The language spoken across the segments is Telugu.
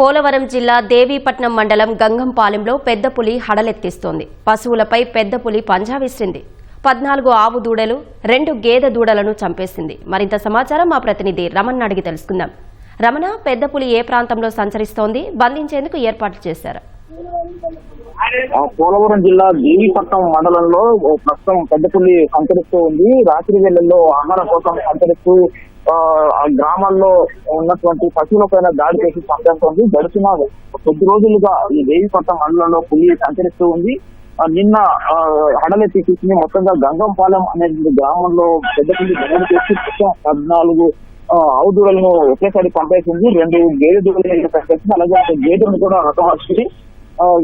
పోలవరం జిల్లా దేవీపట్నం మండలం గంగంపాలెంలో పెద్ద పులి హడలెత్తిస్తోంది. పశువులపై పెద్ద పులి పంజా విసిరింది. 14 ఆవు దూడలు 2 గేదె దూడలను చంపేసింది. మరింత సమాచారం మా ప్రతినిధి రమణ అడిగి తెలుసుకుందాం. రమణ, పెద్ద పులి ఏ ప్రాంతంలో సంచరిస్తోంది? బంధించేందుకు ఏర్పాట్లు చేశారు? పోలవరం జిల్లా దేవీపట్నం మండలంలో ప్రస్తుతం పెద్ద పులి సంచరిస్తూ ఉంది. రాత్రి వేళల్లో ఆహారం కోసం సంచరిస్తూ ఆ గ్రామాల్లో ఉన్నటువంటి పశువులపైన దాడి చేసి చంపేస్తోంది. గడిచిన కొద్ది రోజులుగా ఈ దేవీపట్నం మండలంలో పులి సంచరిస్తూ ఉంది. నిన్న హడలెత్తి తీసుకుని మొత్తంగా గంగంపాలెం అనే గ్రామంలో పెద్ద పులి దాడి చేసి 14 ఆవు దూడలను ఒకేసారి పంపేసింది. 2 గేదె దూడలు పంపేసింది. అలాగే ఒక గేదెను కూడా హతమార్చింది.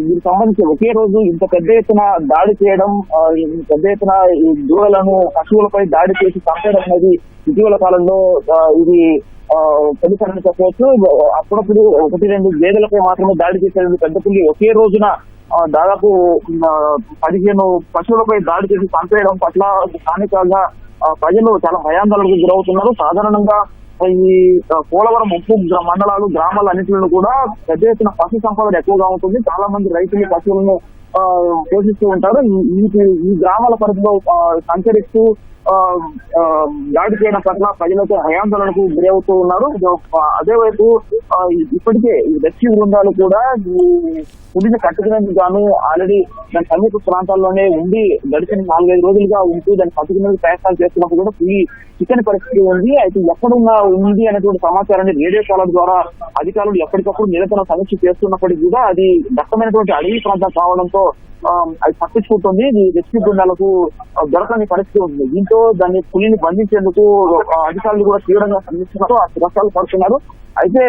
దీనికి సంబంధించి ఒకే రోజు ఇంత పెద్ద ఎత్తున దాడి చేయడం, పెద్ద ఎత్తున ఈ దూడలను పశువులపై దాడి చేసి చంపేయడం అనేది ఇటీవల కాలంలో ఇది తెలుసని చెప్పవచ్చు. అప్పుడప్పుడు 1-2 గేదెలపై మాత్రమే దాడి చేసేది పెద్ద పులి ఒకే రోజున దాదాపు 15 పశువులపై దాడి చేసి చంపేయడం పట్ల స్థానికంగా ప్రజలు చాలా భయాందోళనకు గురవుతున్నారు. సాధారణంగా ఈ పోలవరం ఉప్పు మండలాలు గ్రామాలు అన్నింటిలో కూడా పెద్ద ఎత్తున పశు సంపద ఎక్కువగా ఉంటుంది. చాలా మంది రైతులు పశువులను పోషిస్తూ ఉంటారు. ఈ గ్రామాల పరిధిలో సంచరిస్తూ దాడి చేయడం పట్ల ప్రజలతో భయాందోళనకు గురవుతూ ఉన్నారు. అదేవైపు ఇప్పటికే రెస్క్యూ బృందాలు కూడా ఈ పులిని కట్టుకునేందుకు గాను ఆల్రెడీ దాని సమీప ప్రాంతాల్లోనే ఉండి గడిచిన 4-5 రోజులుగా ఉంటూ దాన్ని పట్టుకునేందుకు ప్రయత్నాలు చేస్తున్నప్పుడు కూడా పులి చిక్కని పరిస్థితి ఉంది. అయితే ఎక్కడున్నా ఉంది అనేటువంటి సమాచారాన్ని రేడియో కాలర్ ద్వారా అధికారులు ఎప్పటికప్పుడు నిరంతరం సమీక్ష చేస్తున్నప్పటికీ కూడా అది దట్టమైనటువంటి అడవి ప్రాంతం కావడంతో అది పట్టించుకుంటుంది. రెస్క్యూ బృందాలకు దొరకని పరిస్థితి ఉంది. దీంతో దాన్ని పులిని బంధించేందుకు అధికారులు కూడా తీవ్రంగా శ్రమిస్తున్నారు, కష్టాలు పడుతున్నారు. అయితే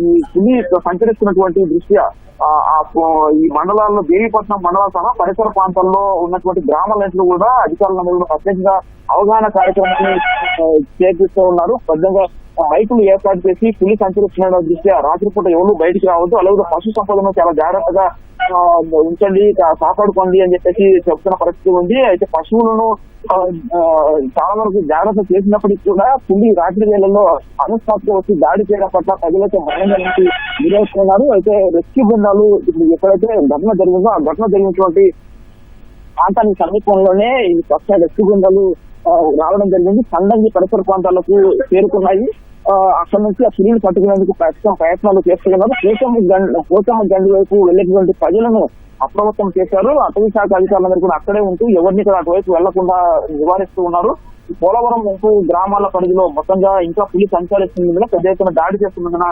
ఈ పులి సంచరిస్తున్నటువంటి దృష్ట్యా ఈ మండలాల్లో దేవీపట్నం మండలం సహా పరిసర ప్రాంతాల్లో ఉన్నటువంటి గ్రామాలన్నింటిలో కూడా అధికారులందరూ ప్రత్యేకంగా అవగాహన కార్యక్రమాన్ని చేపిస్తూ ఉన్నారు. పెద్దగా మైకులు ఏర్పాటు చేసి పులి సంచరిస్తున్న దృష్ట్యా రాత్రిపూట ఎవరు బయటికి రావద్దు, అలాగే పశు సంపదను చాలా జాగ్రత్తగా ఉంచండి, కాపాడుకోండి అని చెప్పేసి చెప్తున్న పరిస్థితి ఉంది. అయితే పశువులను చాలా వరకు జాగ్రత్త చేసినప్పటికీ కూడా పులి రాత్రి వేళల్లో అనుష్ఠాత్తుగా వచ్చి దాడి చేయడం పట్ల ప్రజలైతే భయంగా గురవుతున్నారు. అయితే రెస్క్యూ బృందాలు ఇప్పుడు ఎక్కడైతే ఘటన జరిగిందో ఆ ఘటన జరిగినటువంటి ప్రాంతానికి సమీపంలోనే ఈ కొత్త రెస్క్యూ బృందాలు రావడం జరిగింది. సండంగి పరిసర ప్రాంతాలకు చేరుకున్నాయి. అక్కడి నుంచి ఆ పులిని పట్టుకునేందుకు ప్రయత్నాలు చేస్తున్నారు. పోచమ్మ గండి వైపు వెళ్ళేటువంటి ప్రజలను అప్రమత్తం చేశారు. అటవీ శాఖ అధికారులందరూ కూడా అక్కడే ఉంటూ ఎవరిని కూడా అటువైపు వెళ్లకుండా నివారిస్తూ ఉన్నారు. పోలవరం గ్రామాల పరిధిలో మొత్తంగా ఇంకా పులి సంచరిస్తున్నందున పెద్ద ఎత్తున దాడి చేస్తున్నందున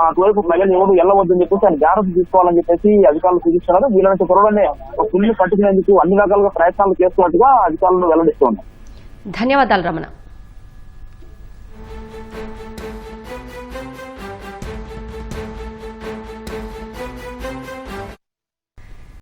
అటువైపు ప్రజలు ఎవరు వెళ్ళవద్దని చెప్పేసి ఆయన జాగ్రత్త తీసుకోవాలని చెప్పేసి అధికారులు సూచిస్తున్నారు. వీళ్ళంటే త్వరలోనే పులిని పట్టుకునేందుకు అన్ని రకాలుగా ప్రయత్నాలు చేస్తున్నట్టుగా అధికారులను వెల్లడిస్తున్నారు. ధన్యవాదాలు రమణ.